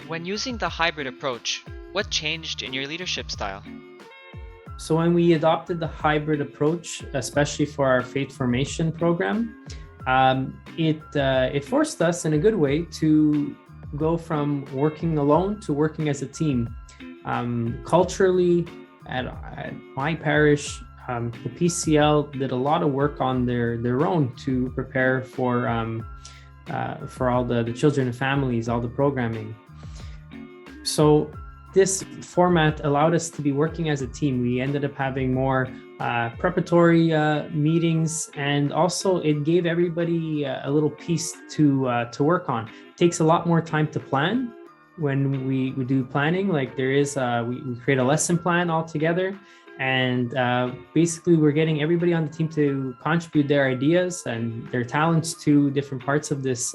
When using the hybrid approach, what changed in your leadership style? So when we adopted the hybrid approach, especially for our faith formation program, it forced us in a good way to go from working alone to working as a team. Culturally, at my parish, the PCL did a lot of work on their own to prepare for all the children and families, all the programming. So this format allowed us to be working as a team. We ended up having more preparatory meetings, and also it gave everybody a little piece to work on. It takes a lot more time to plan when we do planning. Like there is, we create a lesson plan all together, and basically we're getting everybody on the team to contribute their ideas and their talents to different parts of this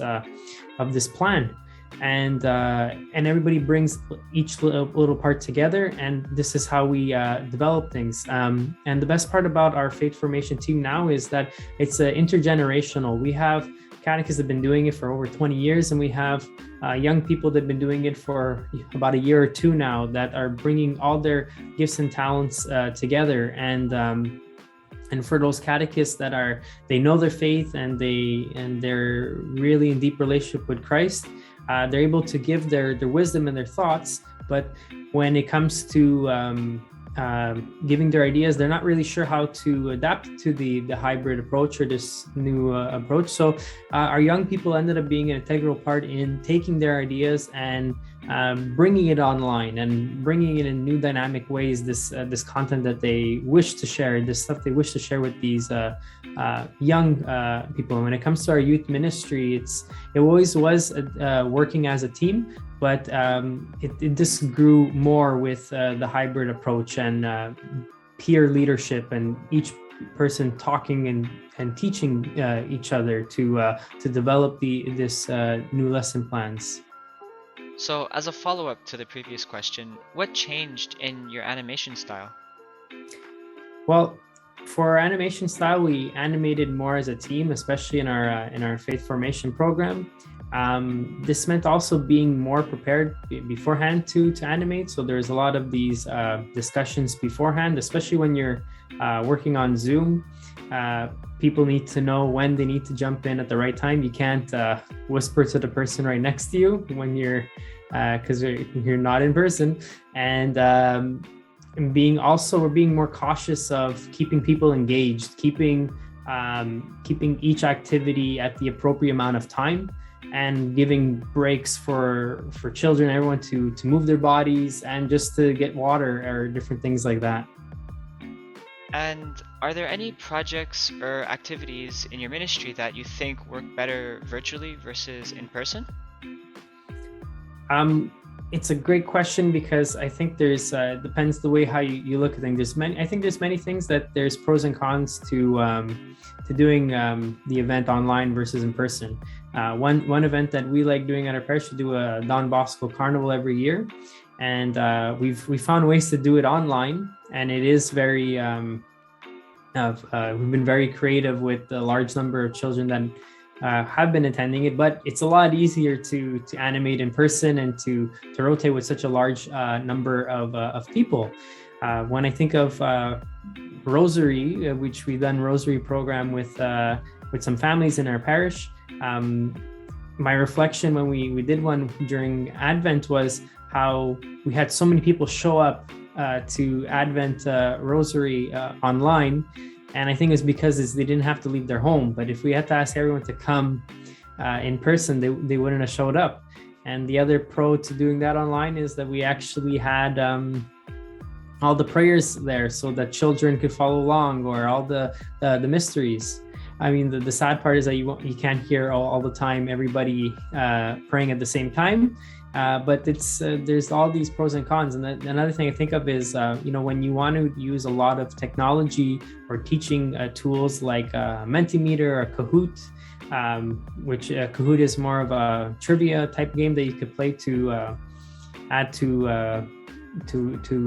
plan. And everybody brings each little part together, and this is how we develop things. And the best part about our faith formation team now is that it's intergenerational. We have catechists that have been doing it for over 20 years, and we have young people that have been doing it for about a year or two now that are bringing all their gifts and talents together. And for those catechists that they know their faith and they're really in deep relationship with Christ, they're able to give their wisdom and their thoughts, but when it comes to giving their ideas, they're not really sure how to adapt to the hybrid approach or this new approach. So our young people ended up being an integral part in taking their ideas and bringing it online and bringing it in new dynamic ways, this content that they wish to share, this stuff they wish to share with these young people. And when it comes to our youth ministry, it always was working as a team, but it just grew more with the hybrid approach and peer leadership, and each person talking and teaching each other to develop this new lesson plans. So, as a follow-up to the previous question, what changed in your animation style? Well, for our animation style, we animated more as a team, especially in our faith formation program. This meant also being more prepared beforehand to animate. So there's a lot of these discussions beforehand, especially when you're working on Zoom. People need to know when they need to jump in at the right time. You can't whisper to the person right next to you when because you're not in person. And we're being more cautious of keeping people engaged, keeping each activity at the appropriate amount of time, and giving breaks for children, everyone to move their bodies and just to get water or different things like that. And are there any projects or activities in your ministry that you think work better virtually versus in person? It's a great question, because I think there's depends the way how you look at things. I think there's many things that there's pros and cons to doing the event online versus in person. One event that we like doing at our parish, we do a Don Bosco Carnival every year, and we found ways to do it online, and it is very we've been very creative with the large number of children that have been attending it, but it's a lot easier to animate in person and to rotate with such a large number of people. When I think of Rosary, which we've done Rosary program with some families in our parish, my reflection when we did one during Advent was how we had so many people show up to Advent Rosary online. And I think it's because they didn't have to leave their home. But if we had to ask everyone to come in person, they wouldn't have showed up. And the other pro to doing that online is that we actually had all the prayers there so that children could follow along, or all the mysteries. I mean, the sad part is that you can't hear all the time everybody praying at the same time. But there's all these pros and cons. And another thing I think of is, when you want to use a lot of technology or teaching tools like Mentimeter or Kahoot, which Kahoot is more of a trivia type game that you could play to add to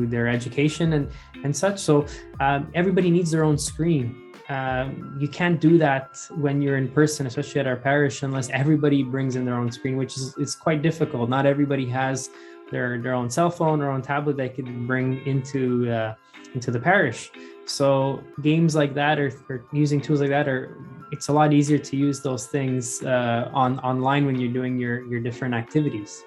their education and such. So everybody needs their own screen. you can't do that when you're in person, especially at our parish, unless everybody brings in their own screen, which is it's quite difficult. Not everybody has their own cell phone or own tablet they could bring into the parish. So games like that or using tools like that it's a lot easier to use those things online when you're doing your different activities.